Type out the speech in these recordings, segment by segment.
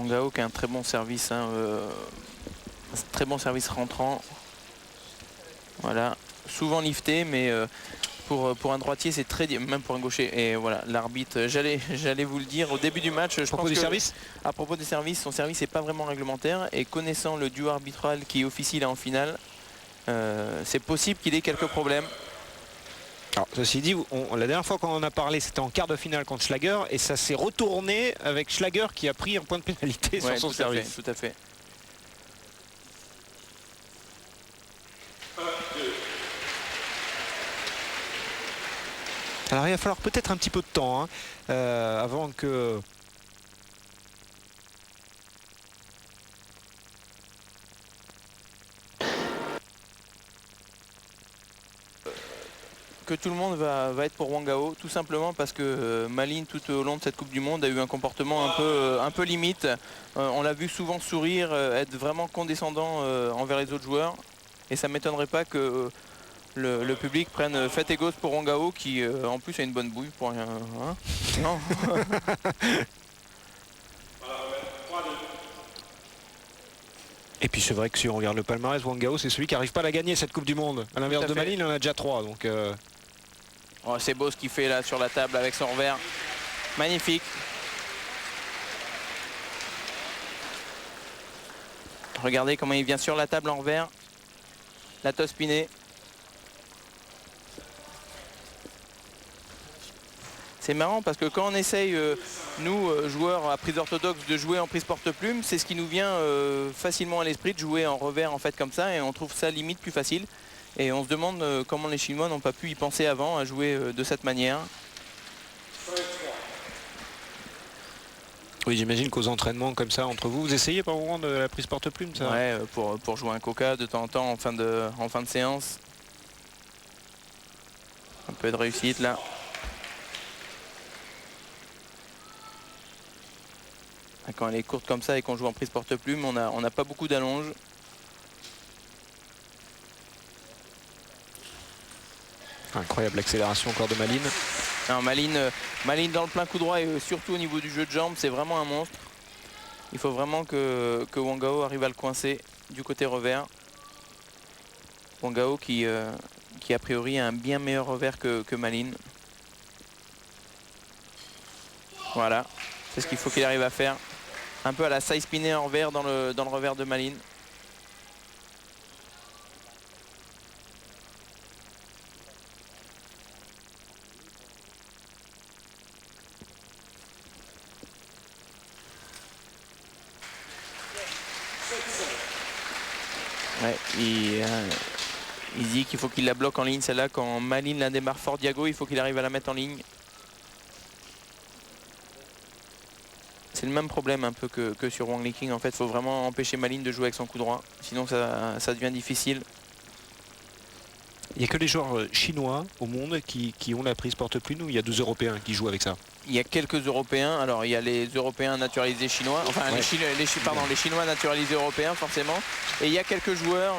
Wangao qui a un très bon service, hein, très bon service rentrant. Voilà, souvent lifté, mais pour un droitier c'est très, même pour un gaucher. Et voilà, l'arbitre, j'allais vous le dire au début du match. Je pense que service, à propos des services, son service n'est pas vraiment réglementaire, et connaissant le duo arbitral qui officie là en finale, c'est possible qu'il ait quelques problèmes. Alors, ceci dit, la dernière fois qu'on en a parlé, c'était en quart de finale contre Schlager, et ça s'est retourné avec Schlager qui a pris un point de pénalité sur son service. Tout à fait. Alors il va falloir peut-être un petit peu de temps, hein, avant que... Que tout le monde va être pour Wangao, tout simplement parce que Malin, tout au long de cette Coupe du Monde, a eu un comportement un peu limite. On l'a vu souvent sourire, être vraiment condescendant envers les autres joueurs, et ça ne m'étonnerait pas que le public prenne fête et gosse pour Wangao, qui en plus a une bonne bouille pour rien. Hein, non. Et puis c'est vrai que si on regarde le palmarès, Wangao c'est celui qui n'arrive pas à la gagner cette Coupe du Monde. À l'inverse de Malin, il en a déjà 3. Donc oh, c'est beau ce qu'il fait là sur la table avec son revers. Magnifique. Regardez comment il vient sur la table en revers. La tosse spinée. C'est marrant parce que quand on essaye, nous, joueurs à prise orthodoxe, de jouer en prise porte-plume, c'est ce qui nous vient facilement à l'esprit, de jouer en revers en fait comme ça, et on trouve ça limite plus facile. Et on se demande comment les Chinois n'ont pas pu y penser avant, à jouer de cette manière. Oui, j'imagine qu'aux entraînements comme ça, entre vous, vous essayez par moment de la prise porte-plume, ça? Ouais, pour jouer un coca de temps en temps en fin de séance. Un peu de réussite là. Quand elle est courte comme ça et qu'on joue en prise porte-plume, on n'a pas beaucoup d'allonge. Incroyable accélération encore de Malin. Non, Malin dans le plein coup droit, et surtout au niveau du jeu de jambes, c'est vraiment un monstre. Il faut vraiment que Wangao arrive à le coincer du côté revers. Wangao qui a priori a un bien meilleur revers que Malin. Voilà, c'est ce qu'il faut qu'il arrive à faire. Un peu à la side spinner en revers dans le revers de Malin. Ouais, il dit qu'il faut qu'il la bloque en ligne, celle-là. Quand Malin la démarre fort diago, il faut qu'il arrive à la mettre en ligne. C'est le même problème un peu que sur Wang Liqing. En fait, il faut vraiment empêcher Malin de jouer avec son coup droit. Sinon, ça devient difficile. Il n'y a que les joueurs chinois au monde qui ont la prise porte-plume, ou il y a 12 Européens qui jouent avec ça? Il y a quelques Européens. Alors, il y a les Européens naturalisés chinois. Enfin, ouais. les Chinois naturalisés européens, forcément. Et il y a quelques joueurs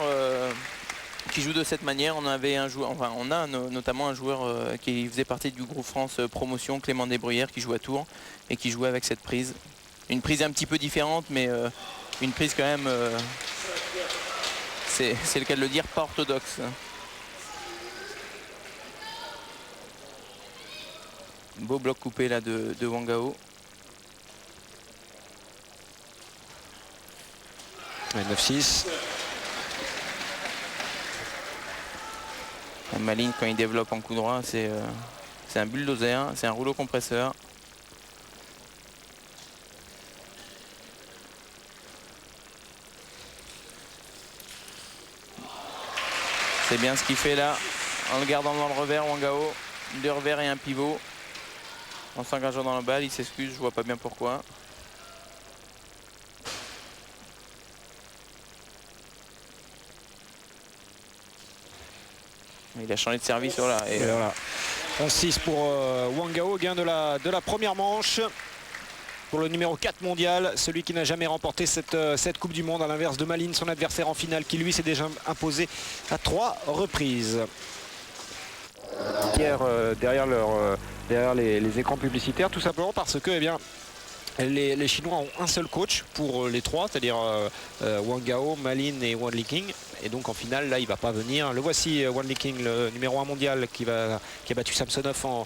qui jouent de cette manière. On avait un joueur, enfin, on a notamment un joueur qui faisait partie du groupe France Promotion, Clément Desbruyères, qui joue à Tours et qui jouait avec cette prise. Une prise un petit peu différente, mais une prise quand même, c'est le cas de le dire, pas orthodoxe. Beau bloc coupé là de Wangao. Ouais, 9-6. Malin, quand il développe en coup droit, c'est un bulldozer, c'est un rouleau compresseur. C'est bien ce qu'il fait là, en le gardant dans le revers, Wangao. 2 revers et un pivot. En s'engageant dans la balle, il s'excuse, je vois pas bien pourquoi. Il a changé de service, voilà. Et voilà. 11-6 pour Wangao, gain de la première manche. Pour le numéro 4 mondial, celui qui n'a jamais remporté cette Coupe du Monde, à l'inverse de Malin, son adversaire en finale, qui lui s'est déjà imposé à 3 reprises. Hier, derrière les écrans publicitaires, tout simplement parce que, eh bien, Les Chinois ont un seul coach pour les trois, c'est-à-dire Wang Gao, Malin et Wan Liqing. Et donc en finale, là, il ne va pas venir. Le voici, Wan Liqing, le numéro 1 mondial, qui a battu Samsonov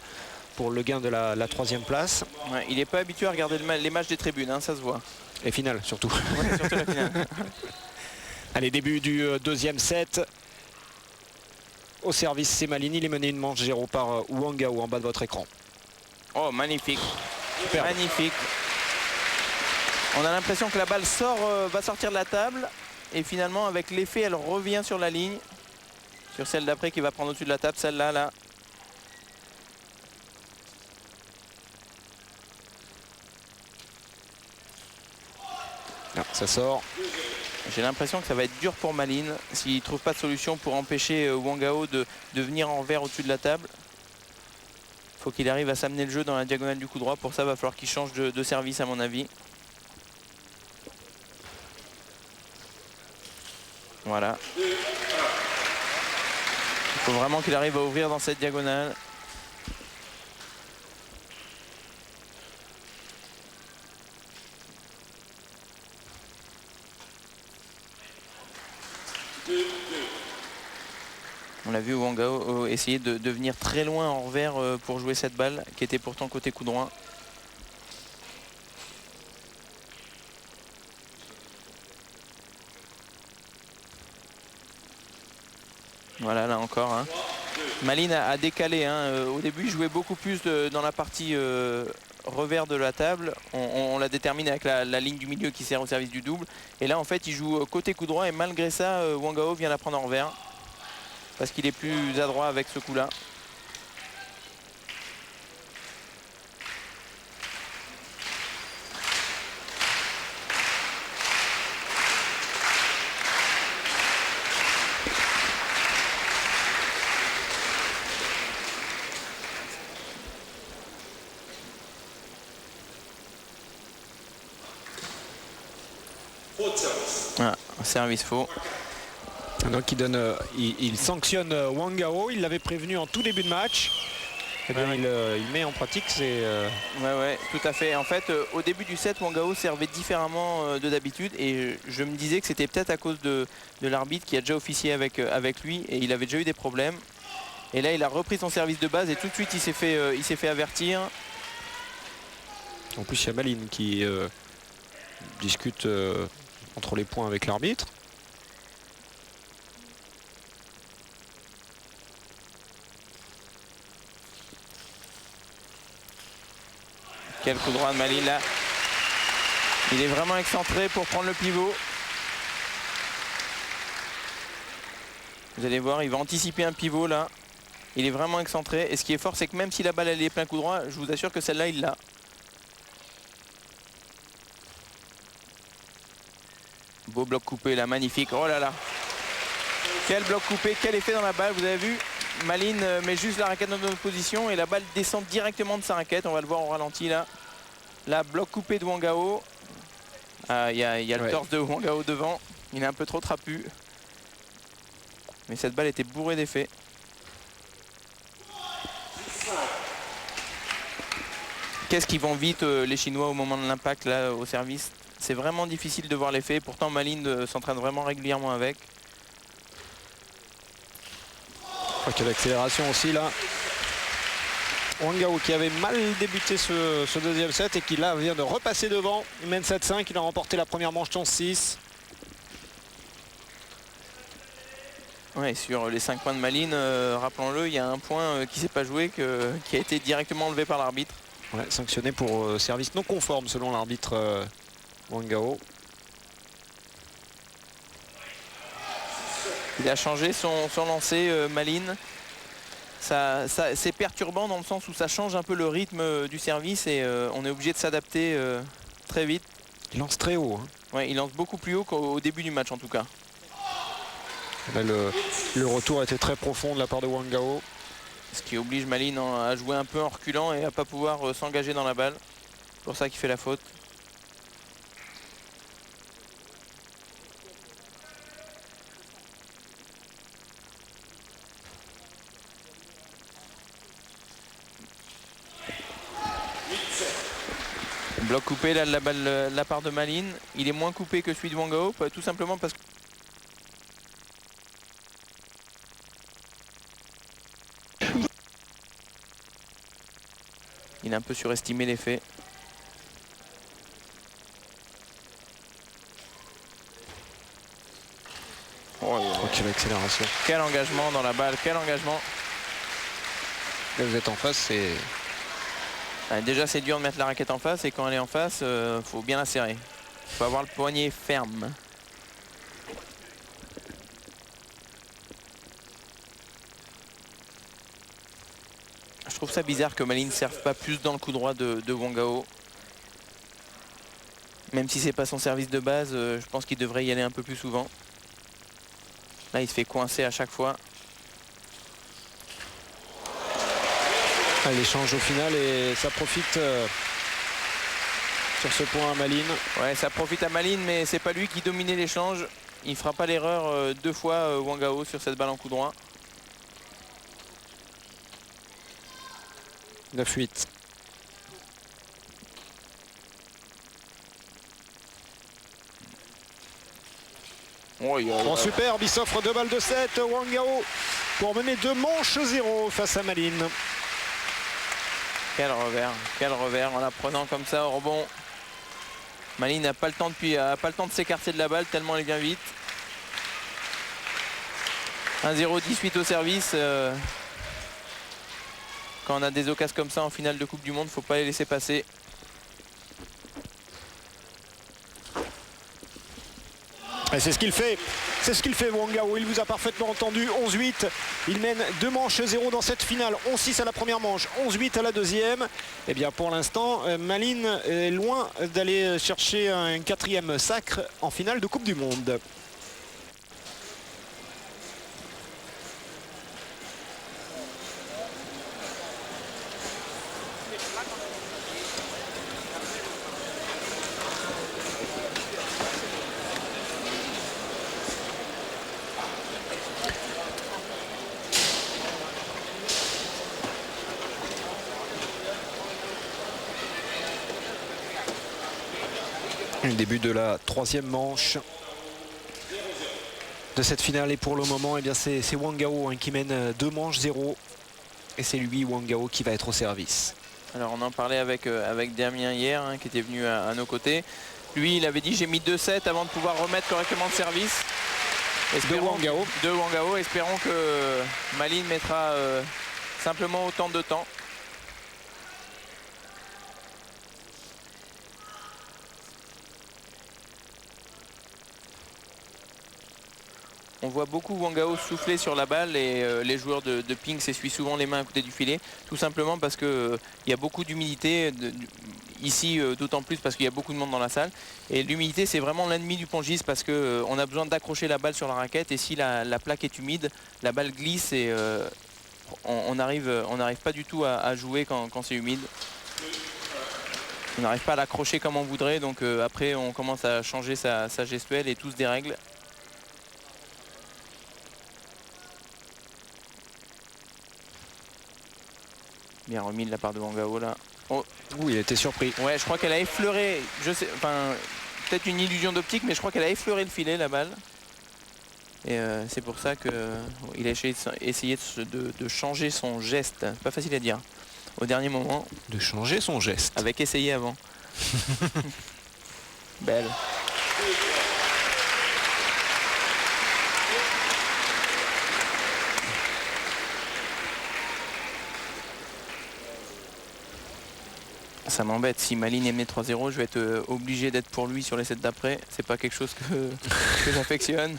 pour le gain de la 3e place. Ouais, il n'est pas habitué à regarder les matchs des tribunes, hein, ça se voit. Et finale, surtout. Ouais, surtout la finale. Allez, début du 2e set. Au service, c'est Malin. Il est mené une manche 0 par Wang Gao en bas de votre écran. Oh, magnifique. Superbe. Magnifique. On a l'impression que la balle va sortir de la table. Et finalement, avec l'effet, elle revient sur la ligne. Sur celle d'après qui va prendre au-dessus de la table, celle-là, là. Ah, ça sort. J'ai l'impression que ça va être dur pour Malin s'il ne trouve pas de solution pour empêcher Wang Gao de venir en revers au-dessus de la table. Il faut qu'il arrive à s'amener le jeu dans la diagonale du coup droit. Pour ça, il va falloir qu'il change de service à mon avis. Voilà. Il faut vraiment qu'il arrive à ouvrir dans cette diagonale. On l'a vu Wang Gao essayer de venir très loin en revers pour jouer cette balle qui était pourtant côté coup droit. Voilà, là encore. Hein. Malin a décalé. Hein. Au début, il jouait beaucoup plus dans la partie revers de la table. On la détermine avec la ligne du milieu qui sert au service du double. Et là, en fait, il joue côté coup droit. Et malgré ça, Wang Gao vient la prendre en revers. Parce qu'il est plus adroit avec ce coup-là. Ah, service faux. Donc il sanctionne Wang Gao. Il l'avait prévenu en tout début de match. Eh bien, il met en pratique ses... Ouais, tout à fait. En fait, au début du set, Wang Gao servait différemment de d'habitude. Et je me disais que c'était peut-être à cause de l'arbitre qui a déjà officié avec lui. Et il avait déjà eu des problèmes. Et là, il a repris son service de base et tout de suite, il s'est fait avertir. En plus, il y a Malin qui discute entre les points avec l'arbitre. Quel coup droit de Malin là. Il est vraiment excentré pour prendre le pivot. Vous allez voir, il va anticiper un pivot là. Il est vraiment excentré. Et ce qui est fort, c'est que même si la balle elle est plein coup droit, je vous assure que celle-là, il l'a. Beau bloc coupé là, magnifique. Oh là là. Quel bloc coupé, quel effet dans la balle. Vous avez vu, Malin met juste la raquette dans notre position et la balle descend directement de sa raquette. On va le voir au ralenti là. Là, bloc coupé de Wang Gao. Il y a le torse de Wang Gao devant. Il est un peu trop trapu. Mais cette balle était bourrée d'effets. Qu'est-ce qu'ils vont vite les Chinois au moment de l'impact là au service. C'est vraiment difficile de voir l'effet. Pourtant Malin s'entraîne vraiment régulièrement avec. Il y a l'accélération aussi là. Wang Gao qui avait mal débuté ce deuxième set et qui là vient de repasser devant. Il mène 7-5, il a remporté la première manche 11-6. Ouais, sur les 5 points de Malin, rappelons-le, il y a un point qui ne s'est pas joué, qui a été directement enlevé par l'arbitre. Ouais, sanctionné pour service non conforme selon l'arbitre Wang Gao. Il a changé son lancer, Malin. C'est perturbant dans le sens où ça change un peu le rythme du service et on est obligé de s'adapter très vite. Il lance très haut. Hein. Ouais, il lance beaucoup plus haut qu'au début du match en tout cas. Là, le retour était très profond de la part de Wang Gao. Ce qui oblige Malin à jouer un peu en reculant et à ne pas pouvoir s'engager dans la balle. C'est pour ça qu'il fait la faute. Bloc coupé là de la balle de la part de Malines. Il est moins coupé que celui de Wangao, tout simplement parce que il a un peu surestimé l'effet. Oh, quelle accélération. Quel engagement dans la balle, quel engagement. Là vous êtes en face, c'est... Déjà c'est dur de mettre la raquette en face et quand elle est en face, faut bien la serrer. Faut avoir le poignet ferme. Je trouve ça bizarre que Malines ne serve pas plus dans le coup droit de Wangao. Même si c'est pas son service de base, je pense qu'il devrait y aller un peu plus souvent. Là il se fait coincer à chaque fois. L'échange au final et ça profite sur ce point à Malines. Ouais, ça profite à Malines, mais c'est pas lui qui dominait l'échange. Il fera pas l'erreur deux fois Wangao sur cette balle en coup droit. 9-8. Bon, super, il s'offre 2 balles de 7, Wangao, pour mener 2 manches 0 face à Malines. Quel revers en la prenant comme ça au rebond. Malines n'a pas le temps de s'écarter de la balle tellement elle vient vite. 1-0, 18 au service. Quand on a des occasions comme ça en finale de Coupe du Monde, faut pas les laisser passer. Et c'est ce qu'il fait. C'est ce qu'il fait Wangao, il vous a parfaitement entendu. 11-8, il mène 2 manches 0 dans cette finale. 11-6 à la première manche, 11-8 à la deuxième. Et bien pour l'instant, Malines est loin d'aller chercher un 4e sacre en finale de Coupe du Monde. Le début de la 3e manche de cette finale et pour le moment, eh bien c'est Wangao qui mène 2 manches 0 et c'est lui, Wangao, qui va être au service. Alors on en parlait avec Damien hier, qui était venu à nos côtés. Lui, il avait dit j'ai mis 2-7 avant de pouvoir remettre correctement le service. De Wangao. Espérons que Malines mettra simplement autant de temps. On voit beaucoup Wangao souffler sur la balle et les joueurs de ping s'essuient souvent les mains à côté du filet, tout simplement parce qu'il y a beaucoup d'humidité, ici d'autant plus parce qu'il y a beaucoup de monde dans la salle. Et l'humidité c'est vraiment l'ennemi du pongiste parce qu'on a besoin d'accrocher la balle sur la raquette et si la plaque est humide, la balle glisse et on n'arrive pas du tout à jouer quand c'est humide. On n'arrive pas à l'accrocher comme on voudrait, donc après on commence à changer sa gestuelle et tout se dérègle. Bien remis de la part de Wangao là. Oh. Oui, il a été surpris. Ouais, je crois qu'elle a effleuré, peut-être une illusion d'optique, mais je crois qu'elle a effleuré le filet la balle. Et c'est pour ça qu'il a essayé de changer son geste. Pas facile à dire. Au dernier moment. De changer son geste. Avec essayé avant. Belle. Ça m'embête, si Malines met 3-0, je vais être obligé d'être pour lui sur les sets d'après. C'est pas quelque chose que j'affectionne.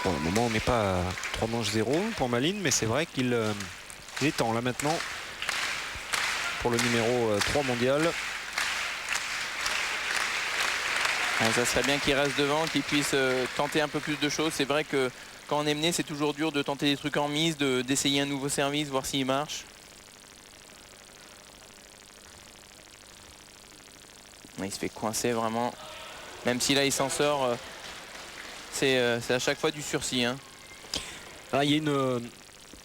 Pour le moment, on n'est pas à 3 manches 0 pour Malines, mais c'est vrai qu'il est temps là maintenant pour le numéro 3 mondial. Ça serait bien qu'il reste devant, qu'il puisse tenter un peu plus de choses. C'est vrai que quand on est mené, c'est toujours dur de tenter des trucs en mise, d'essayer un nouveau service, voir s'il marche. Il se fait coincer vraiment. Même si là il s'en sort, c'est à chaque fois du sursis. Ah, il y a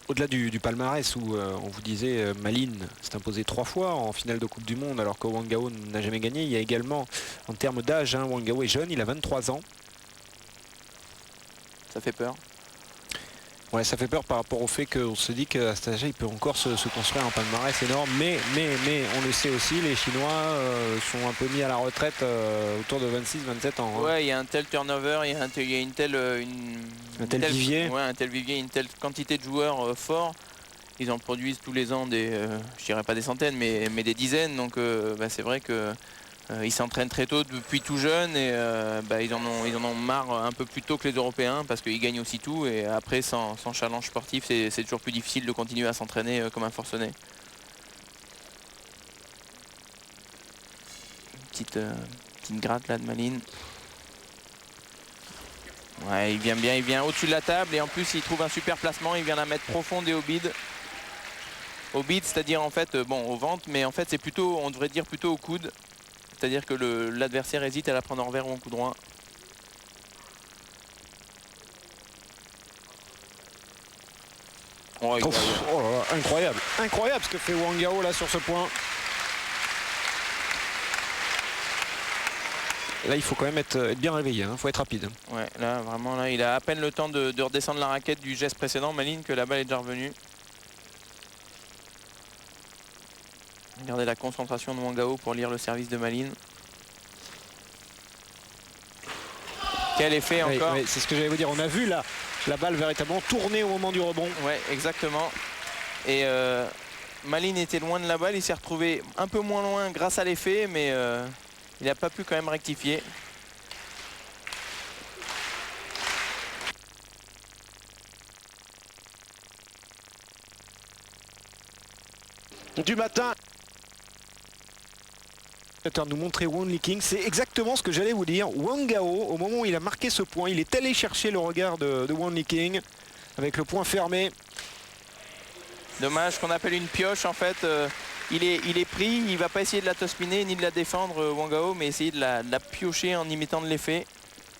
Au-delà du palmarès où on vous disait Malines s'est imposé 3 fois en finale de Coupe du Monde alors que Wang Gao n'a jamais gagné. Il y a également en termes d'âge, hein, Wang Gao est jeune, il a 23 ans. Ça fait peur. Ouais, ça fait peur par rapport au fait qu'on se dit qu'à cet âge-là, il peut encore se construire un palmarès énorme. Mais on le sait aussi, les Chinois sont un peu mis à la retraite autour de 26-27 ans. Hein. Ouais, il y a un tel turnover, il y a un tel vivier. Ouais, un tel vivier, une telle quantité de joueurs forts. Ils en produisent tous les ans je dirais pas des centaines, mais des dizaines. Donc c'est vrai que ils s'entraînent très tôt depuis tout jeune et ils en ont marre un peu plus tôt que les Européens parce qu'ils gagnent aussi tout et après sans challenge sportif c'est toujours plus difficile de continuer à s'entraîner comme un forcené. Petite gratte là de Malines. Ouais, il vient bien, il vient au-dessus de la table et en plus il trouve un super placement, il vient la mettre profonde et au bide. Au bide, c'est-à-dire en fait au ventre, mais en fait c'est plutôt, on devrait dire plutôt au coude. C'est-à-dire que l'adversaire hésite à la prendre en revers ou en coup droit. Oh, là là, incroyable, incroyable ce que fait Wang Gao là sur ce point. Là, il faut quand même être bien réveillé, il faut être rapide. Ouais, là, vraiment, là, il a à peine le temps de redescendre la raquette du geste précédent, Malines, que la balle est déjà revenue. Regardez la concentration de Wang Gao pour lire le service de Malines. Quel effet encore. Oui, c'est ce que j'allais vous dire. On a vu la balle véritablement tourner au moment du rebond. Ouais, exactement. Et Malines était loin de la balle, il s'est retrouvé un peu moins loin grâce à l'effet, mais il n'a pas pu quand même rectifier. Du matin. Nous montrer Wang Liqing, c'est exactement ce que j'allais vous dire. Wang Gao, au moment où il a marqué ce point, il est allé chercher le regard de Wang Liqing avec le point fermé. Dommage qu'on appelle une pioche en fait. Il est pris, il va pas essayer de la top-spinner ni de la défendre Wang Gao, mais essayer de la piocher en imitant de l'effet.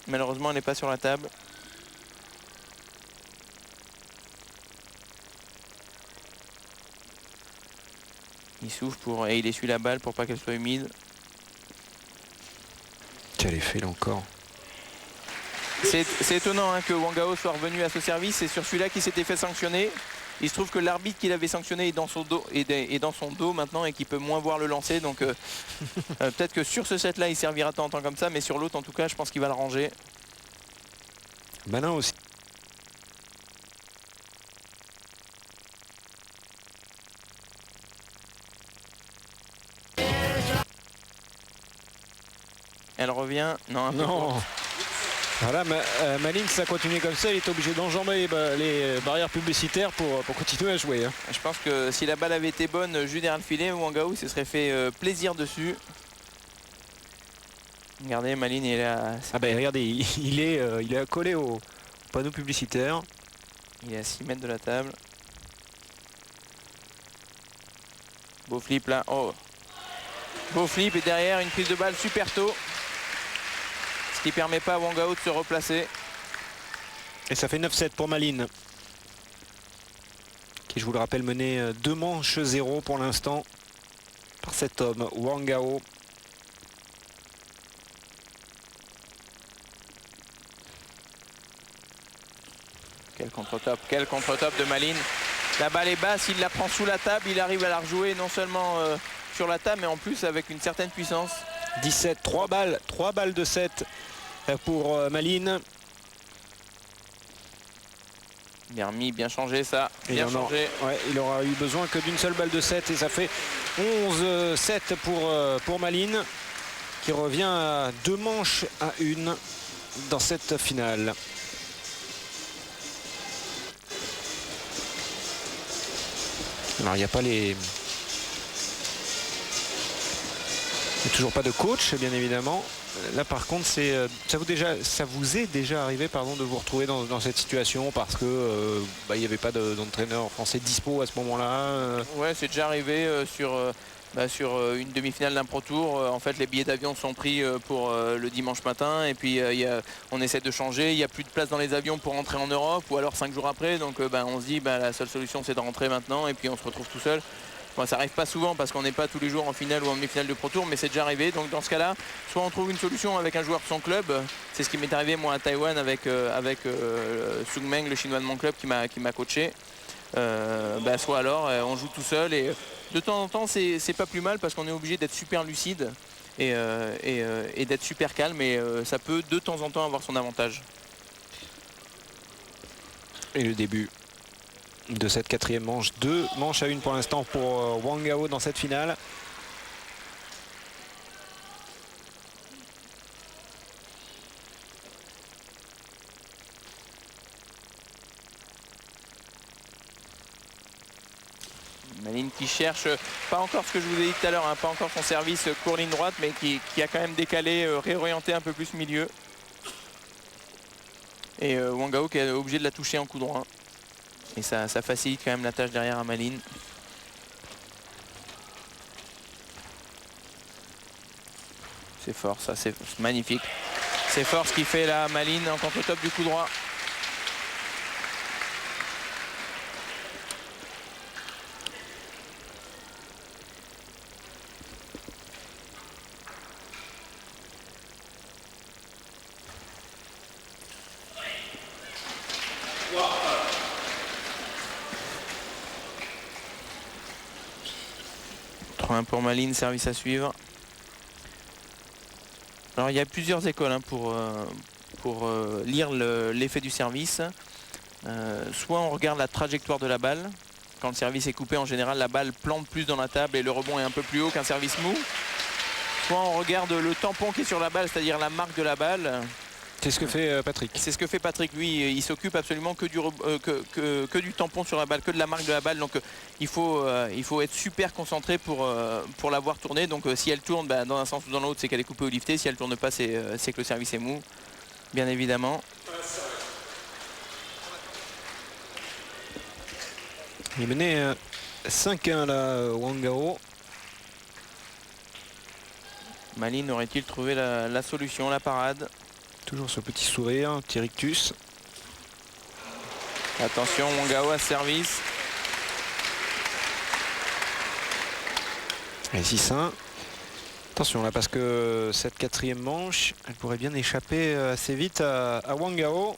Malheureusement elle n'est pas sur la table. Il souffle et il essuie la balle pour pas qu'elle soit humide. Quel effet là encore. C'est étonnant hein, que Wang Gao soit revenu à ce service. C'est sur celui-là qu'il s'était fait sanctionner. Il se trouve que l'arbitre qui l'avait sanctionné est dans son dos, maintenant et qu'il peut moins voir le lancer. Donc peut-être que sur ce set-là, il servira de temps en temps comme ça. Mais sur l'autre, en tout cas, je pense qu'il va le ranger. Malin aussi. Elle revient. Non, un peu non. Voilà, Malines, ça continue comme ça, il est obligé d'enjamber les barrières publicitaires pour continuer à jouer. Hein. Je pense que si la balle avait été bonne juste derrière le filet, Wang Gao se serait fait plaisir dessus. Regardez, Malines, il est là. Ah ben regardez, il est accolé au panneau publicitaire. Il est à 6 mètres de la table. Beau flip là. Oh. Beau flip et derrière une prise de balle super tôt. Ce qui permet pas à Wang Gao de se replacer. Et ça fait 9-7 pour Malines. Qui, je vous le rappelle, menait 2 manches 0 pour l'instant par cet homme, Wang Gao. Quel contre-top de Malines. La balle est basse, il la prend sous la table, il arrive à la rejouer non seulement sur la table, mais en plus avec une certaine puissance. 17, 3 balles de 7 pour Malines. Bien remis, bien changé ça, bien changé. Ouais, il aura eu besoin que d'une seule balle de 7 et ça fait 11-7 pour Malines qui revient à 2 manches à 1 dans cette finale. Alors il n'y a pas les Toujours pas de coach, bien évidemment. Là, par contre, ça vous est déjà arrivé, pardon, de vous retrouver dans cette situation parce que il n'y avait pas d'entraîneur français dispo à ce moment-là. Ouais, c'est déjà arrivé sur une demi-finale d'un Pro Tour. En fait, les billets d'avion sont pris pour le dimanche matin et puis on essaie de changer. Il n'y a plus de place dans les avions pour rentrer en Europe ou alors 5 jours après. Donc on se dit la seule solution c'est de rentrer maintenant et puis on se retrouve tout seul. Bon, ça n'arrive pas souvent parce qu'on n'est pas tous les jours en finale ou en demi-finale de Pro Tour, mais c'est déjà arrivé. Donc dans ce cas-là, soit on trouve une solution avec un joueur de son club. C'est ce qui m'est arrivé moi à Taïwan avec Sung Meng, le chinois de mon club qui m'a coaché. Soit alors on joue tout seul et de temps en temps c'est pas plus mal parce qu'on est obligé d'être super lucide et d'être super calme et ça peut de temps en temps avoir son avantage. Et le début de cette quatrième manche, 2 manches à 1 pour l'instant pour Wang Gao dans cette finale. Malin qui cherche, pas encore ce que je vous ai dit tout à l'heure, hein, pas encore son service court ligne droite, mais qui a quand même décalé, réorienté un peu plus milieu. Et Wang Gao qui est obligé de la toucher en coup droit. Et ça facilite quand même la tâche derrière à Malin. C'est fort, ça c'est magnifique. C'est fort ce qu'il fait là, Malin en contre-top du coup droit. Pour Malin, service à suivre. Alors il y a plusieurs écoles hein, pour lire l'effet du service. Soit on regarde la trajectoire de la balle. Quand le service est coupé, en général la balle plante plus dans la table et le rebond est un peu plus haut qu'un service mou. Soit on regarde le tampon qui est sur la balle, c'est-à-dire la marque de la balle. C'est ce que fait Patrick. C'est ce que fait Patrick. Lui, il s'occupe absolument que du tampon sur la balle, que de la marque de la balle. Donc il faut être super concentré pour la voir tourner. Donc si elle tourne dans un sens ou dans l'autre, c'est qu'elle est coupée ou liftée. Si elle tourne pas, c'est que le service est mou, bien évidemment. Il menait 5-1 là, Wang Gao. Malin aurait-il trouvé la solution, la parade? Toujours ce petit sourire, petit rictus. Attention, Wang Gao à service. Et 6-1. Attention là parce que cette quatrième manche, elle pourrait bien échapper assez vite à Wang Gao.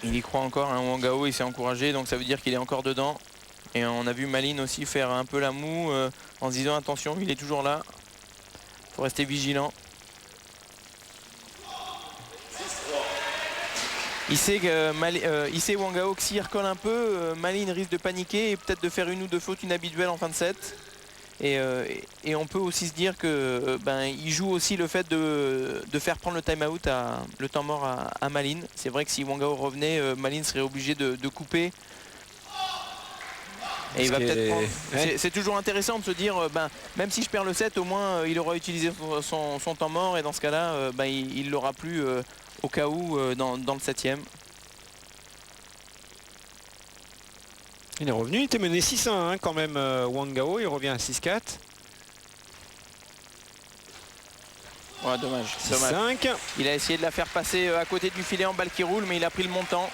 Il y croit encore, hein, Wang Gao, il s'est encouragé, donc ça veut dire qu'il est encore dedans. Et on a vu Malin aussi faire un peu la moue en se disant attention, il est toujours là. Il faut rester vigilant. Il sait Wang Gao que s'il recolle un peu, Malin risque de paniquer et peut-être de faire une ou deux fautes inhabituelles en fin de set. Et on peut aussi se dire que il joue aussi le fait de faire prendre le time-out, le temps mort à Malin. C'est vrai que si Wang Gao revenait, Malin serait obligé de couper. Et il va peut-être prendre... C'est toujours intéressant de se dire, même si je perds le set, au moins il aura utilisé son temps mort et dans ce cas-là, il l'aura plus au cas où dans le 7e. Il est revenu, il était mené 6-1 hein, quand même Wang Gao, il revient à 6-4. Ouais, dommage. 5. Il a essayé de la faire passer à côté du filet en balle qui roule, mais il a pris le montant.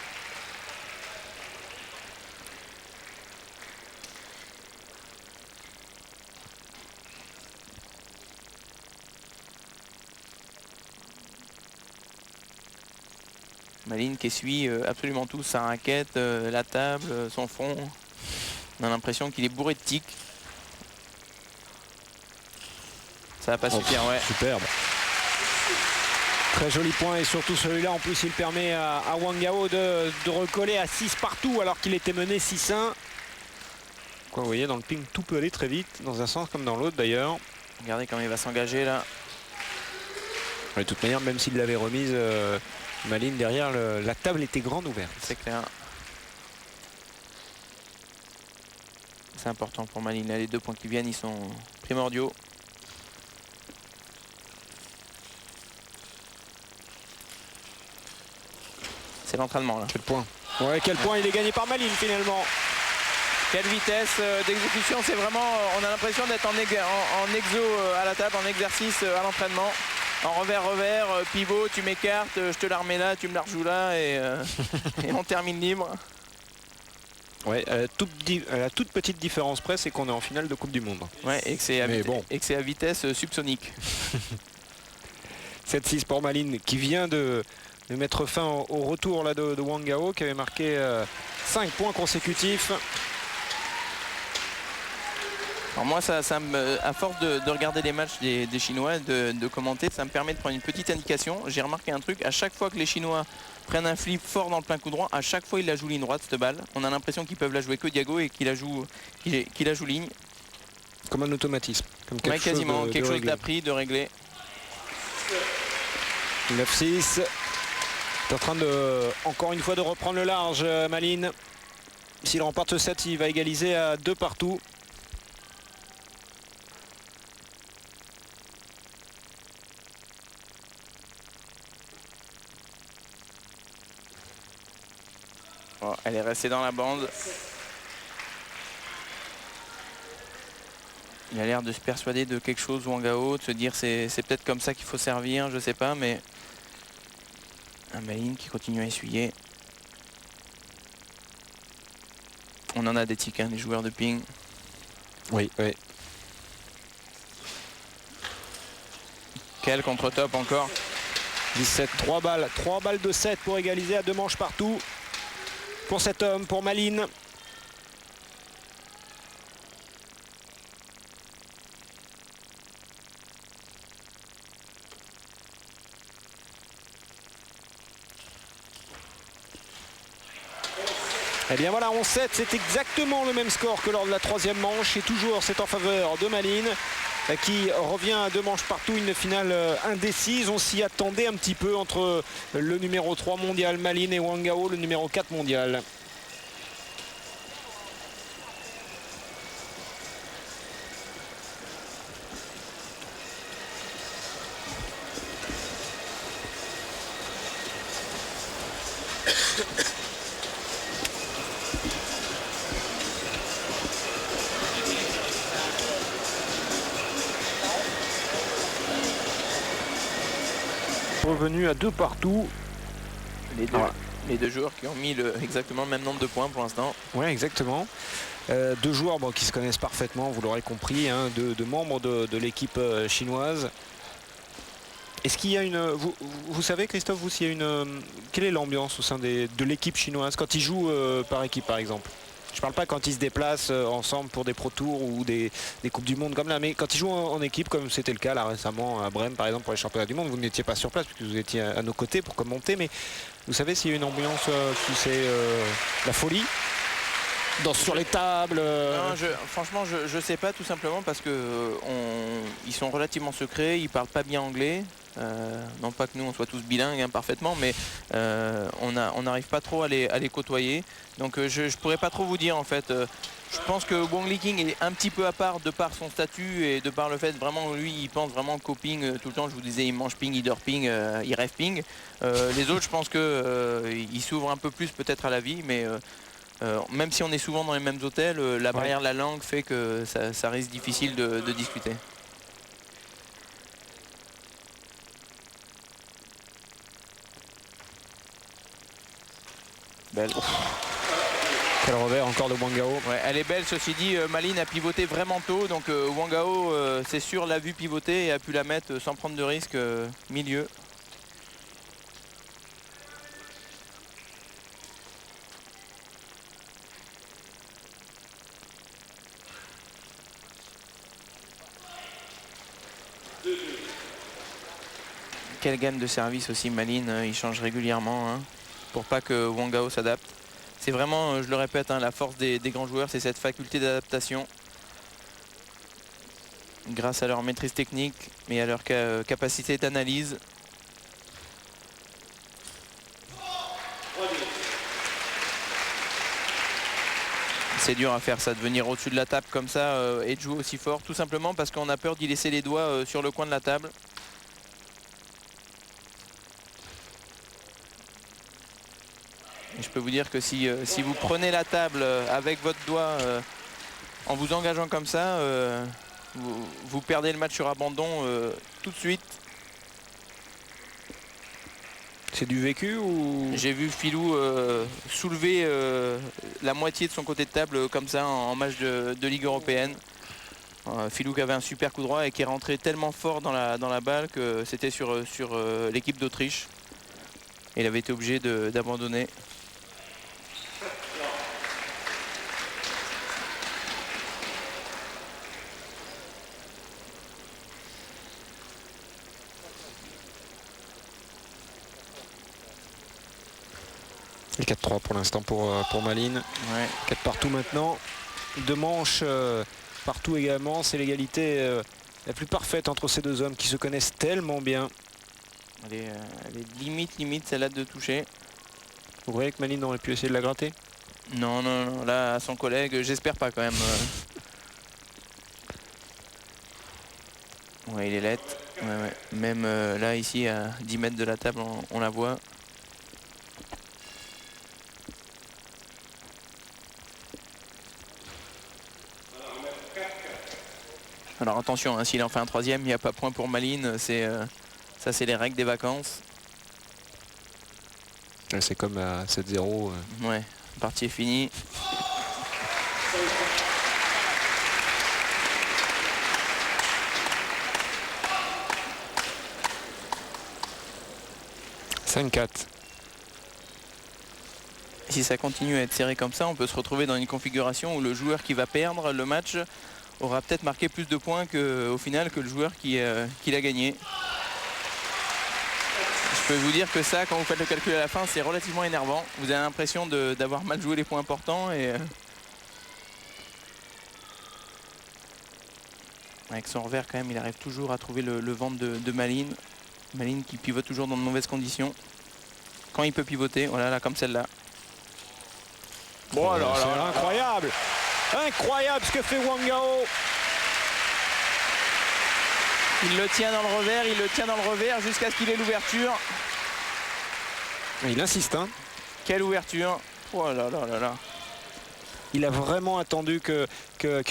Malin qui essuie absolument tout, sa raquette, la table, son front. On a l'impression qu'il est bourré de tics. Ça va pas suffire, ouais. Superbe. Très joli point et surtout celui-là en plus il permet à Wang Gao de recoller à 6 partout alors qu'il était mené 6-1. Vous voyez dans le ping tout peut aller très vite, dans un sens comme dans l'autre d'ailleurs. Regardez comment il va s'engager là. De toute manière même s'il l'avait remise, Malin derrière, la table était grande ouverte. C'est clair. C'est important pour Malines. Là, les 2 points qui viennent, ils sont primordiaux. C'est l'entraînement là. Quel point. Ouais, quel point il est gagné par Malines finalement. Quelle vitesse d'exécution, c'est vraiment, on a l'impression d'être en exo à la table, en exercice à l'entraînement. En revers, pivot, tu m'écartes, je te la remets là, tu me la rejoues là et on termine libre. Ouais, la toute petite différence près, c'est qu'on est en finale de Coupe du Monde. Ouais, et que c'est à vitesse subsonique. 7-6 pour Malines qui vient de mettre fin au retour là, de Wang Gao qui avait marqué 5 points consécutifs. Alors moi, à force de regarder les matchs des Chinois, de commenter, ça me permet de prendre une petite indication. J'ai remarqué un truc, à chaque fois que les Chinois prennent un flip fort dans le plein coup droit, à chaque fois ils la jouent ligne droite cette balle. On a l'impression qu'ils peuvent la jouer que diago et qu'ils la jouent ligne. Comme un automatisme. Comme quelque quasiment, quelque chose réglé. d'appris, de réglé. 9-6. est en train de, encore une fois, de reprendre le large, Malines. S'il remporte ce set, il va égaliser à 2 partout. Oh, elle est restée dans la bande. Il a l'air de se persuader de quelque chose, Wang Gao, de se dire c'est peut-être comme ça qu'il faut servir, je sais pas, mais un Malines qui continue à essuyer. On en a des tics, hein, les joueurs de ping. Oui, oui. Quel contre-top encore. 17, 3 balles de 7 pour égaliser à 2 manches partout. Pour cet homme, pour Malines. Et bien voilà, 11-7, c'est exactement le même score que lors de la 3e manche. Et toujours, c'est en faveur de Malines qui revient à 2 manches partout, une finale indécise. On s'y attendait un petit peu entre le numéro 3 mondial Malines et Wang Gao, le numéro 4 mondial. Revenu à 2 partout. Les deux joueurs qui ont mis exactement le même nombre de points pour l'instant. Oui, exactement. 2 joueurs qui se connaissent parfaitement, vous l'aurez compris, hein, deux membres de l'équipe chinoise. Est-ce qu'il y a une... Vous savez, Christophe, s'il y a une... Quelle est l'ambiance au sein de l'équipe chinoise quand ils jouent par équipe, par exemple? Je ne parle pas quand ils se déplacent ensemble pour des Pro Tours ou des Coupes du Monde comme là, mais quand ils jouent en équipe, comme c'était le cas là récemment à Brême, par exemple, pour les championnats du monde, vous n'étiez pas sur place puisque vous étiez à nos côtés pour commenter, mais vous savez s'il y a une ambiance, si c'est la folie sur les tables Non, franchement, je sais pas, tout simplement parce que ils sont relativement secrets, ils parlent pas bien anglais. Non pas que nous on soit tous bilingues hein, parfaitement, mais on n'arrive pas trop à les côtoyer. Donc je pourrais pas trop vous dire en fait. Je pense que Wang Liqing est un petit peu à part de par son statut et de par le fait vraiment lui il pense vraiment qu'au ping tout le temps. Je vous disais il mange ping, il dort ping, il rêve ping. Les autres je pense que ils s'ouvrent un peu plus peut-être à la vie, mais même si on est souvent dans les mêmes hôtels, la barrière de la langue fait que ça reste difficile de discuter. Belle. Quel revers encore de Wang Gao. Ouais, elle est belle, ceci dit, Malines a pivoté vraiment tôt, donc Wang Gao, c'est sûr, l'a vu pivoter et a pu la mettre sans prendre de risque milieu. Quelle gamme de service aussi Malines, il change régulièrement hein, pour pas que Wang Gao s'adapte. C'est vraiment, je le répète, hein, la force des grands joueurs, c'est cette faculté d'adaptation. Grâce à leur maîtrise technique et à leur capacité d'analyse. C'est dur à faire ça, de venir au-dessus de la table comme ça et de jouer aussi fort, tout simplement parce qu'on a peur d'y laisser les doigts sur le coin de la table. Et je peux vous dire que si vous prenez la table avec votre doigt en vous engageant comme ça, vous perdez le match sur abandon tout de suite. C'est du vécu ou... J'ai vu Philou soulever la moitié de son côté de table comme ça en match de Ligue européenne. Philou qui avait un super coup droit et qui est rentré tellement fort dans la balle que c'était sur l'équipe d'Autriche. Il avait été obligé d'abandonner. Et 4-3 pour l'instant pour Malines. Ouais. 4 partout maintenant. 2 manches partout également. C'est l'égalité la plus parfaite entre ces deux hommes qui se connaissent tellement bien. Elle est limite celle-là de toucher. Vous voyez que Malines aurait pu essayer de la gratter? Non, là à son collègue, j'espère pas quand même. Ouais, il est laid. Ouais. Même là ici à 10 mètres de la table, on la voit. Alors attention, hein, s'il en fait un troisième, il n'y a pas point pour Malines. Ça, c'est les règles des vacances. C'est comme à 7-0. Ouais, la partie est finie. « 5-4. » Si ça continue à être serré comme ça, on peut se retrouver dans une configuration où le joueur qui va perdre le match aura peut-être marqué plus de points au final que le joueur qui l'a gagné. Je peux vous dire que ça, quand vous faites le calcul à la fin, c'est relativement énervant. Vous avez l'impression d'avoir mal joué les points importants. Et avec son revers, quand même, il arrive toujours à trouver le ventre de Malines. Malines qui pivote toujours dans de mauvaises conditions. Quand il peut pivoter, voilà, là, comme celle-là. Bon, alors, c'est incroyable! Incroyable ce que fait Wang Gao. Il le tient dans le revers, jusqu'à ce qu'il ait l'ouverture. Il insiste, hein. Quelle ouverture! Oh là là là là. Il a vraiment attendu que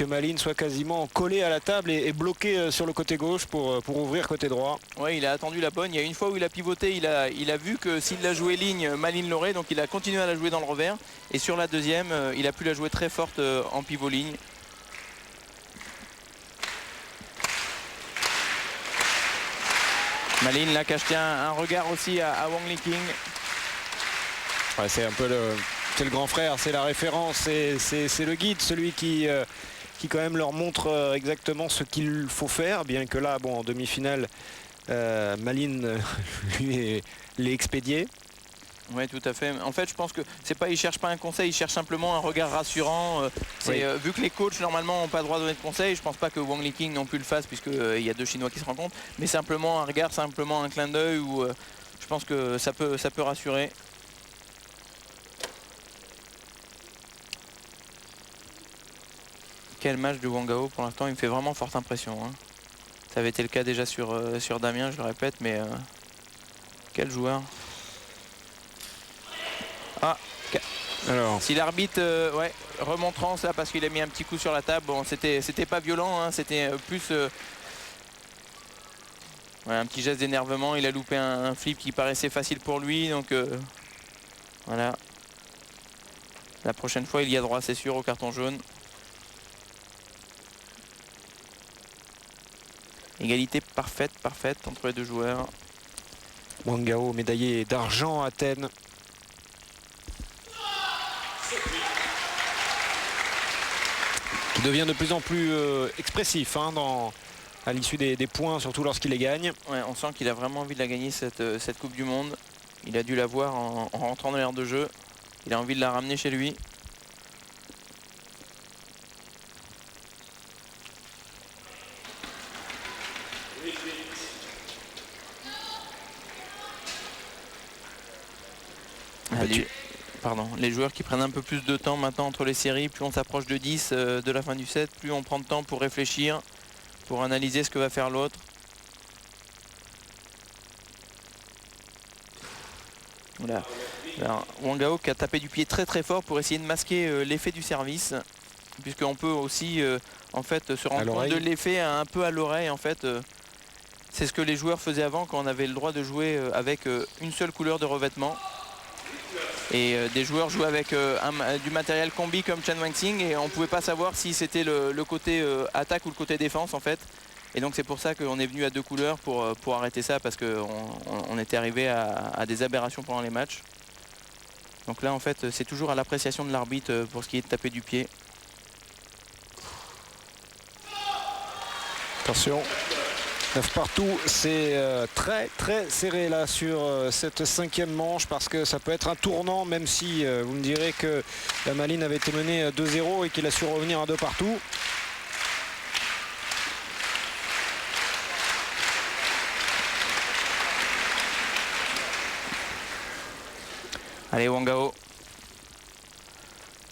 Malines soit quasiment collé à la table et bloqué sur le côté gauche pour ouvrir côté droit. Oui, il a attendu la bonne. Il y a une fois où il a pivoté, il a vu que s'il la jouait ligne, Malines l'aurait, donc il a continué à la jouer dans le revers. Et sur la deuxième, il a pu la jouer très forte en pivot ligne. Malines là cache un regard aussi à Wang Liqing. Ouais, c'est un peu le grand frère, c'est la référence, c'est le guide, celui qui quand même leur montre exactement ce qu'il faut faire, bien que là, bon, en demi-finale, Malines lui l'est expédié. Oui, tout à fait. En fait, je pense que il cherche pas un conseil, il cherche simplement un regard rassurant. Oui. Vu que les coachs normalement n'ont pas le droit de donner de conseils, je pense pas que Wang Liqing non plus le fasse puisqu'il y a deux Chinois qui se rencontrent, mais simplement un regard, simplement un clin d'œil où je pense que ça peut rassurer. Quel match de Wang Gao pour l'instant, il me fait vraiment forte impression. Hein. Ça avait été le cas déjà sur Damien, je le répète, mais quel joueur. Ah, alors si l'arbitre remontrance là parce qu'il a mis un petit coup sur la table, bon c'était pas violent, hein, c'était plus un petit geste d'énervement. Il a loupé un flip qui paraissait facile pour lui, donc voilà. La prochaine fois il y a droit, c'est sûr, au carton jaune. Égalité parfaite entre les deux joueurs. Wang Gao médaillé d'argent à Athènes. Qui devient de plus en plus expressif hein, à l'issue des points, surtout lorsqu'il les gagne. Ouais, on sent qu'il a vraiment envie de la gagner cette Coupe du Monde. Il a dû la voir en rentrant dans l'aire de jeu. Il a envie de la ramener chez lui. pardon, les joueurs qui prennent un peu plus de temps maintenant entre les séries. Plus on s'approche de 10 de la fin du set, plus on prend de temps pour réfléchir, pour analyser ce que va faire l'autre. Voilà. Alors, Wang Hao qui a tapé du pied très très fort pour essayer de masquer l'effet du service, puisqu'on peut aussi en fait se rendre compte de l'effet un peu à l'oreille. En fait, c'est ce que les joueurs faisaient avant quand on avait le droit de jouer avec une seule couleur de revêtement. Et des joueurs jouaient avec du matériel combi comme Chen Wangxing et on ne pouvait pas savoir si c'était le côté attaque ou le côté défense en fait. Et donc c'est pour ça qu'on est venu à 2 couleurs pour arrêter ça, parce qu'on était arrivé à des aberrations pendant les matchs. Donc là en fait c'est toujours à l'appréciation de l'arbitre pour ce qui est de taper du pied. Attention. 9 partout, c'est très très serré là sur cette 5e manche, parce que ça peut être un tournant, même si vous me direz que la Malines avait été menée 2-0 et qu'il a su revenir à 2 partout. Allez Wang Hao.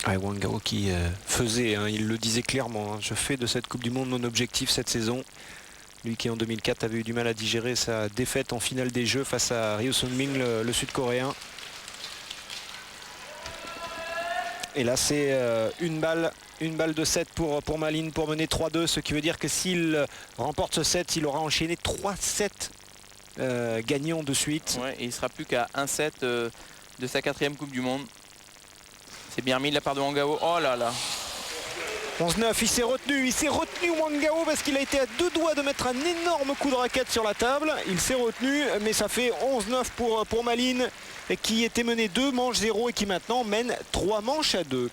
Wang Hao qui faisait, hein, il le disait clairement, hein, je fais de cette Coupe du Monde mon objectif cette saison. Lui qui en 2004 avait eu du mal à digérer sa défaite en finale des Jeux face à Ryo Sun-Min, le Sud-Coréen. Et là c'est une balle de 7 pour Malines pour mener 3-2, ce qui veut dire que s'il remporte ce set, il aura enchaîné 3 sets gagnants de suite. Ouais, et il ne sera plus qu'à 1 set de sa 4e Coupe du Monde. C'est bien remis de la part de Wang Hao. Oh là là. 11-9, il s'est retenu Wang Hao parce qu'il a été à 2 doigts de mettre un énorme coup de raquette sur la table. Il s'est retenu, mais ça fait 11-9 pour Malines, qui était mené 2 manches 0 et qui maintenant mène 3 manches à 2.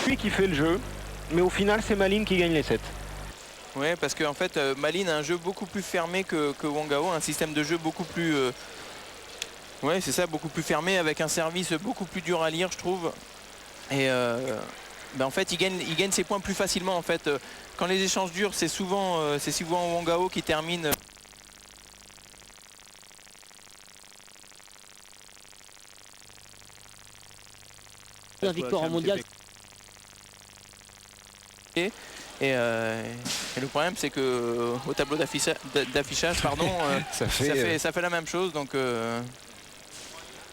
Lui qui fait le jeu, mais au final c'est Malines qui gagne les sets. Oui, parce qu'en fait Malines a un jeu beaucoup plus fermé que Wang Hao, un système de jeu beaucoup plus ouais, c'est ça, beaucoup plus fermé, avec un service beaucoup plus dur à lire, je trouve. Et en fait il gagne ses points plus facilement en fait. Quand les échanges durent, c'est souvent Wang Hao qui termine. Victoire en mondial. Et le problème c'est que au tableau d'affichage pardon, ça fait la même chose. Donc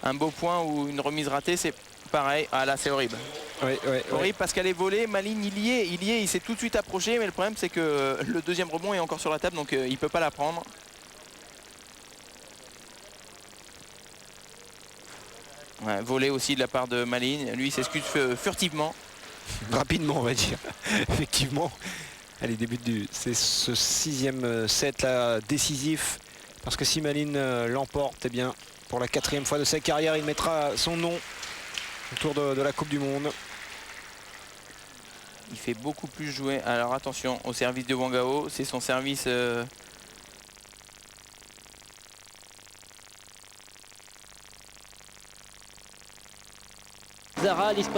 un beau point ou une remise ratée, c'est pareil. Ah là c'est horrible. Horrible parce qu'elle est volée. Malines il s'est tout de suite approché, mais le problème c'est que le 2e rebond est encore sur la table, donc il peut pas la prendre. Ouais, volé aussi de la part de Malines. Lui il s'excuse furtivement. Rapidement on va dire. Effectivement. Allez, début c'est ce 6e set là décisif, parce que si Malines l'emporte, eh bien pour la 4e fois de sa carrière il mettra son nom autour de la Coupe du Monde. Il fait beaucoup plus jouer. Alors attention au service de Wang Hao, c'est son service Zara, l'Espagne.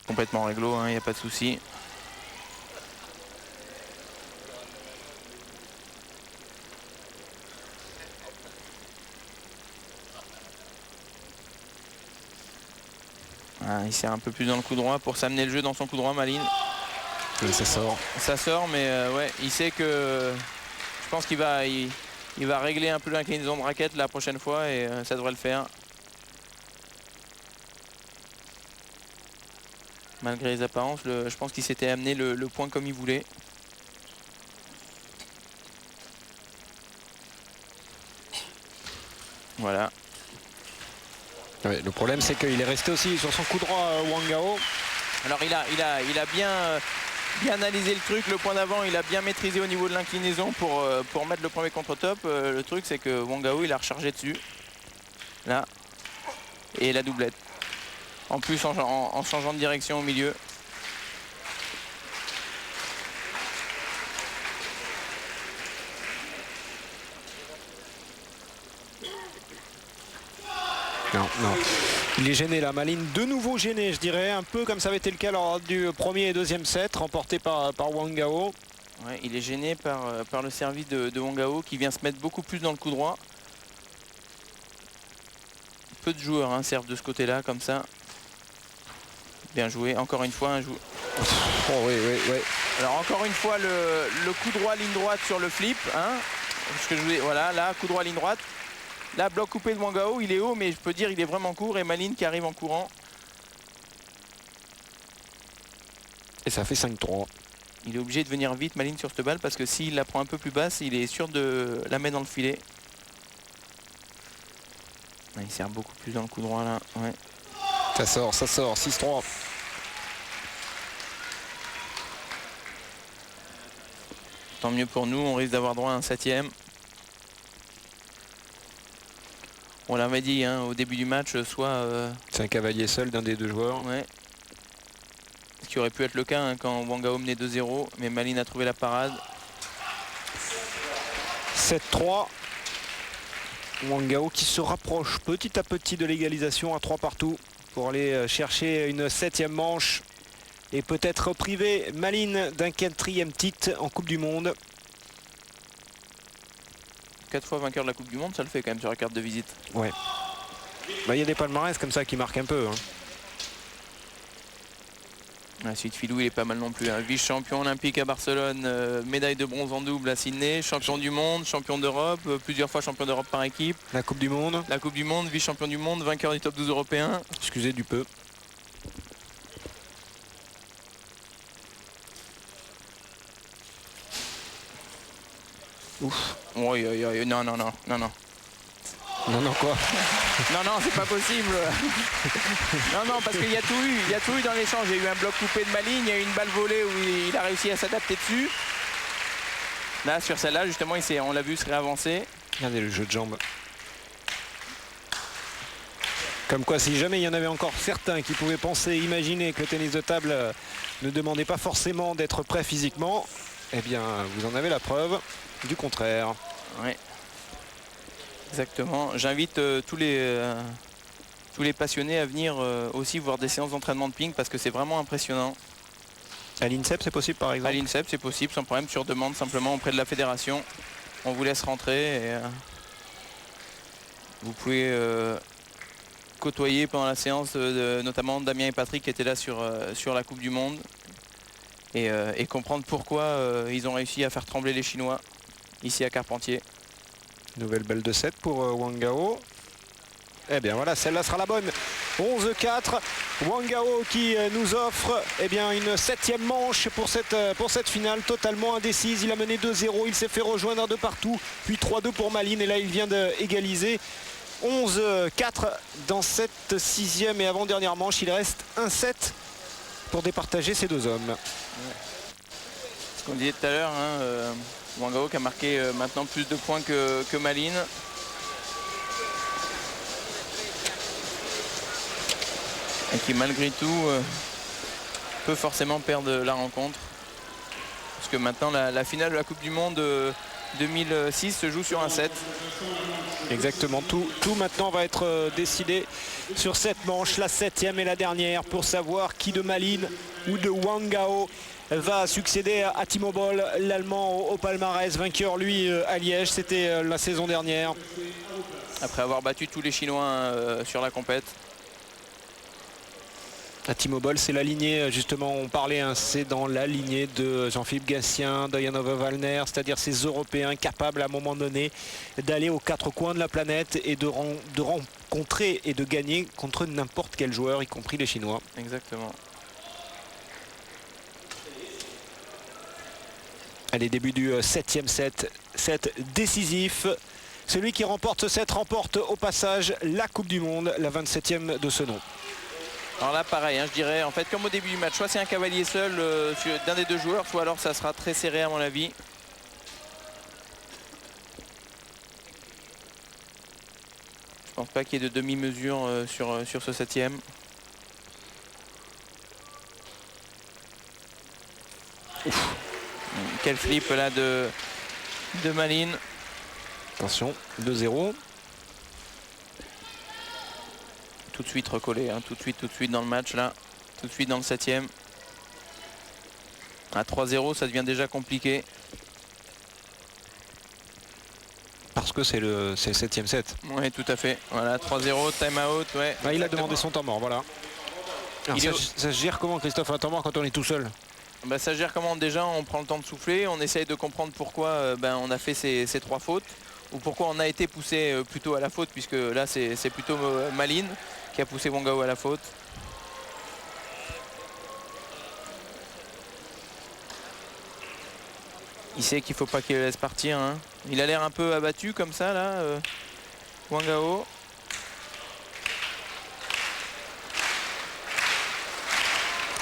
Complètement réglo, il n'y a pas de souci. Ah, il sert un peu plus dans le coup droit pour s'amener le jeu dans son coup droit, Malines. Et ça sort. Ça sort, mais ouais, il sait que je pense qu'il va, il va régler un peu l'inclinaison de raquette la prochaine fois et ça devrait le faire. Malgré les apparences, je pense qu'il s'était amené le point comme il voulait. Voilà. Ouais, le problème c'est qu'il est resté aussi sur son coup droit Wang Hao. Alors il a bien analysé le truc, le point d'avant, il a bien maîtrisé au niveau de l'inclinaison pour mettre le premier contre-top. Le truc c'est que Wang Hao il a rechargé dessus. Là. Et la doublette. En plus en changeant de direction au milieu. Non, non. Il est gêné là, Malines, de nouveau gêné, je dirais, un peu comme ça avait été le cas lors du premier et deuxième set, remporté par Wang Gao. Ouais, il est gêné par le service de Wang Gao qui vient se mettre beaucoup plus dans le coup droit. Peu de joueurs hein, servent de ce côté-là, comme ça. Bien joué, encore une fois un joueur. Oh oui, oui, oui. Alors encore une fois le coup droit ligne droite sur le flip. Hein, parce que voilà, là, coup droit ligne droite. Là, bloc coupé de Wang Gao, il est haut, mais je peux dire il est vraiment court. Et Malines qui arrive en courant. Et ça fait 5-3. Il est obligé de venir vite, Malines, sur cette balle, parce que s'il la prend un peu plus basse, il est sûr de la mettre dans le filet. Il sert beaucoup plus dans le coup droit là. Ouais. Ça sort, 6-3. Tant mieux pour nous, on risque d'avoir droit à un 7e. On l'avait dit hein, au début du match, soit... C'est un cavalier seul d'un des deux joueurs. Ouais. Ce qui aurait pu être le cas hein, quand Wang Gao menait 2-0, mais Malines a trouvé la parade. 7-3. Wang Gao qui se rapproche petit à petit de l'égalisation à 3 partout pour aller chercher une 7e manche et peut-être priver Malines d'un 4e titre en Coupe du Monde. 4 fois vainqueur de la Coupe du Monde, ça le fait quand même sur la carte de visite. Ouais. Bah, y a des palmarès comme ça qui marquent un peu. Hein. Ensuite, Filou, il est pas mal non plus. Hein. Vice-champion olympique à Barcelone, médaille de bronze en double à Sydney, champion du monde, champion d'Europe, plusieurs fois champion d'Europe par équipe. La Coupe du Monde. La Coupe du Monde, vice-champion du monde, vainqueur du top 12 européen. Excusez du peu. Ouf. Oui, non. Non, non, quoi. Non, c'est pas possible. non, parce qu'il y a tout eu dans l'échange. Il y a eu un bloc coupé de Malines, il y a eu une balle volée où il a réussi à s'adapter dessus. Là, sur celle-là, justement, on l'a vu se réavancer. Regardez le jeu de jambes. Comme quoi, si jamais il y en avait encore certains qui pouvaient penser, imaginer que le tennis de table ne demandait pas forcément d'être prêt physiquement, eh bien, vous en avez la preuve du contraire. Ouais. Exactement. J'invite tous les passionnés à venir aussi voir des séances d'entraînement de ping parce que c'est vraiment impressionnant. À l'INSEP, c'est possible par exemple? À l'INSEP, c'est possible sans problème, sur demande simplement auprès de la fédération. On vous laisse rentrer et vous pouvez côtoyer pendant la séance notamment Damien et Patrick qui étaient là sur la Coupe du Monde et comprendre pourquoi ils ont réussi à faire trembler les Chinois ici à Carpentier. Nouvelle balle de 7 pour Wang Gao. Eh bien voilà, celle-là sera la bonne. 11-4. Wang Gao qui nous offre une 7e manche pour cette finale totalement indécise. Il a mené 2-0, il s'est fait rejoindre de partout. Puis 3-2 pour Malines et là il vient d'égaliser. 11-4 dans cette 6e et avant-dernière manche. Il reste un set pour départager ces deux hommes. Ouais. Ce qu'on disait tout à l'heure, hein, Wang Gao qui a marqué maintenant plus de points que Malines. Et qui malgré tout peut forcément perdre la rencontre. Parce que maintenant la finale de la Coupe du Monde 2006 se joue sur un set. Exactement, tout maintenant va être décidé sur cette manche, la 7e et la dernière, pour savoir qui de Malines ou de Wang Gao va succéder à Timo Boll, l'Allemand au palmarès, vainqueur lui à Liège, c'était la saison dernière. Après avoir battu tous les Chinois sur la compète. Timo Boll, c'est la lignée, justement, on parlait, hein, c'est dans la lignée de Jean-Philippe Gatien, Dayanova Wallner, c'est-à-dire ces Européens capables à un moment donné d'aller aux quatre coins de la planète et de rencontrer et de gagner contre n'importe quel joueur, y compris les Chinois. Exactement. Allez, début du 7e set décisif. Celui qui remporte ce set remporte au passage la Coupe du Monde, la 27e de ce nom. Alors là pareil, hein, je dirais en fait comme au début du match, soit c'est un cavalier seul d'un des deux joueurs, soit alors ça sera très serré à mon avis. Je pense pas qu'il y ait de demi-mesure sur ce 7e. Quel flip là de Malines. Attention, 2-0. tout de suite recollé, hein, tout de suite dans le match là, tout de suite dans le 7e. À 3-0, ça devient déjà compliqué. Parce que c'est le 7e set. Oui, tout à fait. Voilà, 3-0, time out. Ouais, Ah, il a demandé son temps mort, voilà. Alors, ça se gère comment, Christophe, un temps mort quand on est tout seul? Bah, ça gère comment? Déjà, on prend le temps de souffler, on essaye de comprendre pourquoi on a fait ces 3 fautes, ou pourquoi on a été poussé plutôt à la faute, puisque là c'est plutôt Malin qui a poussé Wang Gao à la faute. Il sait qu'il ne faut pas qu'il le laisse partir, hein. Il a l'air un peu abattu comme ça là, Wang Gao.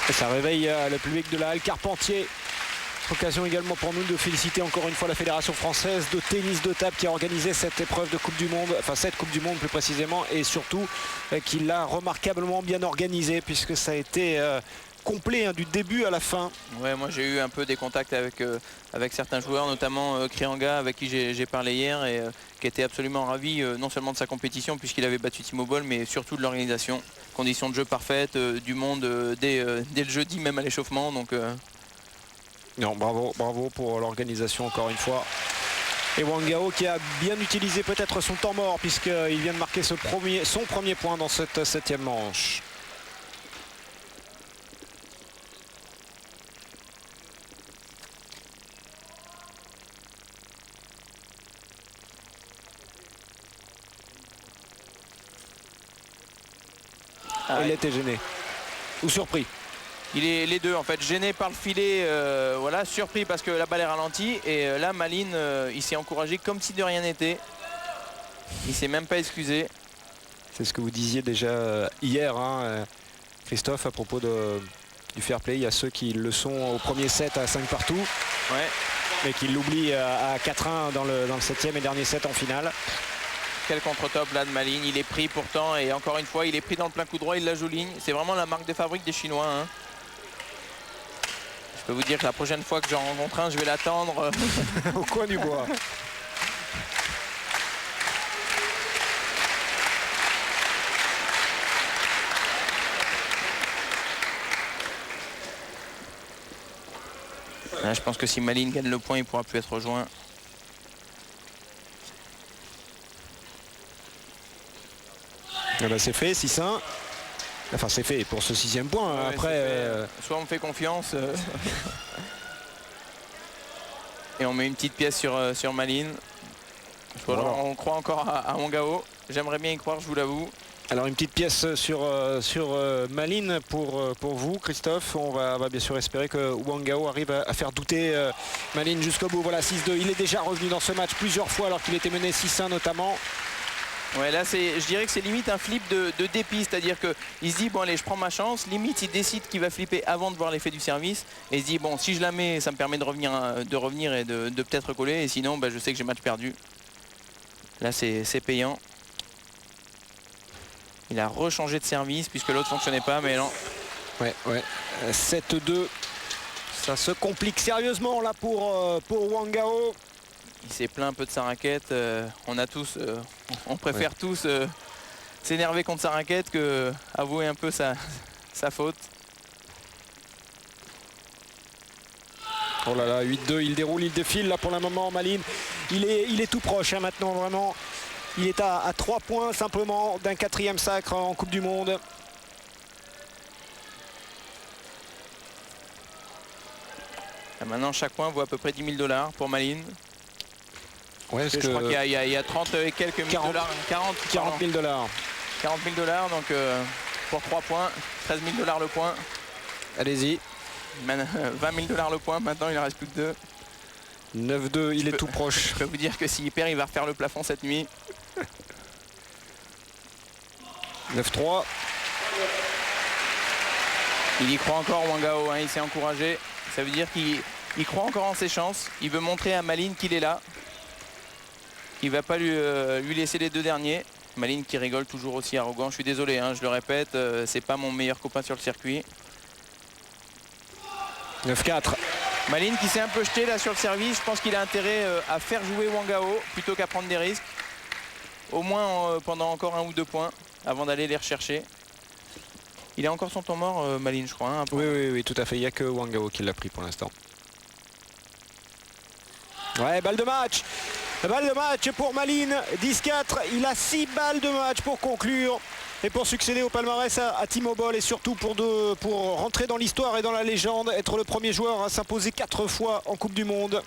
Et ça réveille le public de la Halle Carpentier. Occasion également pour nous de féliciter encore une fois la Fédération française de tennis de table qui a organisé cette épreuve de Coupe du Monde, enfin cette Coupe du Monde plus précisément, et surtout qui l'a remarquablement bien organisée, puisque ça a été complet, hein, du début à la fin. Ouais, moi j'ai eu un peu des contacts avec certains joueurs, notamment Krianga, avec qui j'ai parlé hier, et qui était absolument ravi non seulement de sa compétition puisqu'il avait battu Timo Boll, mais surtout de l'organisation. Conditions de jeu parfaites, du monde dès le jeudi, même à l'échauffement. Donc non, bravo pour l'organisation encore une fois. Et Wang Gao qui a bien utilisé peut-être son temps mort, puisqu'il vient de marquer son premier point dans cette 7e manche. Il était gêné ou surpris. Il est les deux en fait, gêné par le filet, voilà, surpris parce que la balle est ralentie, et là Malin il s'est encouragé comme si de rien n'était. Il s'est même pas excusé. C'est ce que vous disiez déjà hier, hein, Christophe, à propos du fair play. Il y a ceux qui le sont au premier set à 5 partout, ouais, mais qui l'oublient à 4-1 dans le 7e et dernier set en finale. Quel contre-top là de Malin, il est pris pourtant, et encore une fois il est pris dans le plein coup droit, il la joue ligne. C'est vraiment la marque de fabrique des Chinois, hein. Je peux vous dire que la prochaine fois que j'en rencontre un, je vais l'attendre au coin du bois. Là, je pense que si Malin gagne le point, il ne pourra plus être rejoint. Là, c'est fait, 6-1. Enfin, c'est fait pour ce 6e point. Ouais, après, soit on me fait confiance et on met une petite pièce sur Malin. Voilà. On croit encore à Wang Gao. J'aimerais bien y croire, je vous l'avoue. Alors une petite pièce sur Malin pour vous, Christophe. On va bien sûr espérer que Wang Gao arrive à faire douter Malin jusqu'au bout. Voilà, 6-2. Il est déjà revenu dans ce match plusieurs fois alors qu'il était mené 6-1 notamment. Ouais, là je dirais que c'est limite un flip de dépit, c'est-à-dire qu'il se dit bon allez, je prends ma chance, limite il décide qu'il va flipper avant de voir l'effet du service, et il se dit bon, si je la mets, ça me permet de revenir et de peut-être recoller, et sinon je sais que j'ai match perdu. Là c'est payant. Il a rechangé de service puisque l'autre fonctionnait pas, mais non. Ouais. 7-2. Ça se complique sérieusement là pour Wang Gao. Il s'est plaint un peu de sa raquette. On préfère tous s'énerver contre sa raquette que avouer un peu sa faute. Oh là là, 8-2, il déroule, il défile là pour le moment, Malin. Il est tout proche, hein, maintenant, vraiment. Il est à 3 points simplement d'un 4e sacre en Coupe du Monde. Et maintenant, chaque point vaut à peu près 10 000 $ pour Malin. Ouais, je crois qu'il y a 30 et quelques mille dollars, 40 000 $. 40 000 $, donc pour 3 points, 13 000 $ le point. Allez-y. 20 000 $ le point, maintenant il ne reste plus que 2. 9-2, il est tout proche. Je peux vous dire que s'il perd, il va refaire le plafond cette nuit. 9-3. Il y croit encore, Wang Gao, hein, il s'est encouragé. Ça veut dire qu'il croit encore en ses chances. Il veut montrer à Malin qu'il est là. Il ne va pas lui laisser les 2 derniers. Malin qui rigole toujours aussi arrogant. Je suis désolé, hein, je le répète, c'est pas mon meilleur copain sur le circuit. 9-4. Malin qui s'est un peu jeté là sur le service. Je pense qu'il a intérêt à faire jouer Wang Gao plutôt qu'à prendre des risques. Au moins pendant encore 1 ou 2 points. avant d'aller les rechercher. Il a encore son temps mort, Malines, je crois. Hein, oui, tout à fait. Il n'y a que Wang Gao qui l'a pris pour l'instant. Ouais, balle de match. Balle de match pour Malines. 10-4. Il a 6 balles de match pour conclure. Et pour succéder au palmarès à Timo Boll et surtout pour rentrer dans l'histoire et dans la légende, être le premier joueur à s'imposer 4 fois en Coupe du Monde.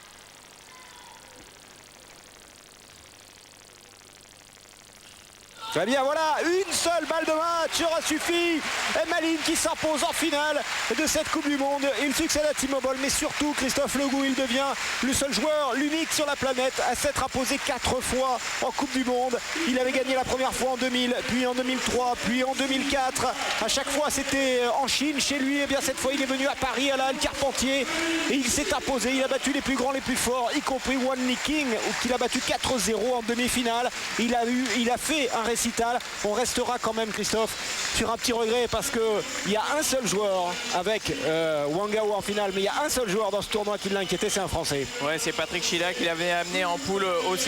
Très bien, voilà, une seule balle de match aura suffi. Et Malines qui s'impose en finale de cette Coupe du Monde. Il succède à Timo Boll, mais surtout Christophe Legou, il devient le seul joueur, l'unique sur la planète à s'être imposé 4 fois en Coupe du Monde. Il avait gagné la première fois en 2000, puis en 2003, puis en 2004. À chaque fois c'était en Chine, chez lui. Et bien cette fois il est venu à Paris, à la Halle Carpentier. Et il s'est imposé, il a battu les plus grands, les plus forts, y compris Wang Liqing, qu'il a battu 4-0 en demi-finale. Il a fait un récital. On restera quand même, Christophe, sur un petit regret parce qu'il y a un seul joueur avec Wang Gao en finale, mais il y a un seul joueur dans ce tournoi qui l'a inquiété, c'est un Français. Ouais, c'est Patrick Chila qui l'avait amené en poule aussi.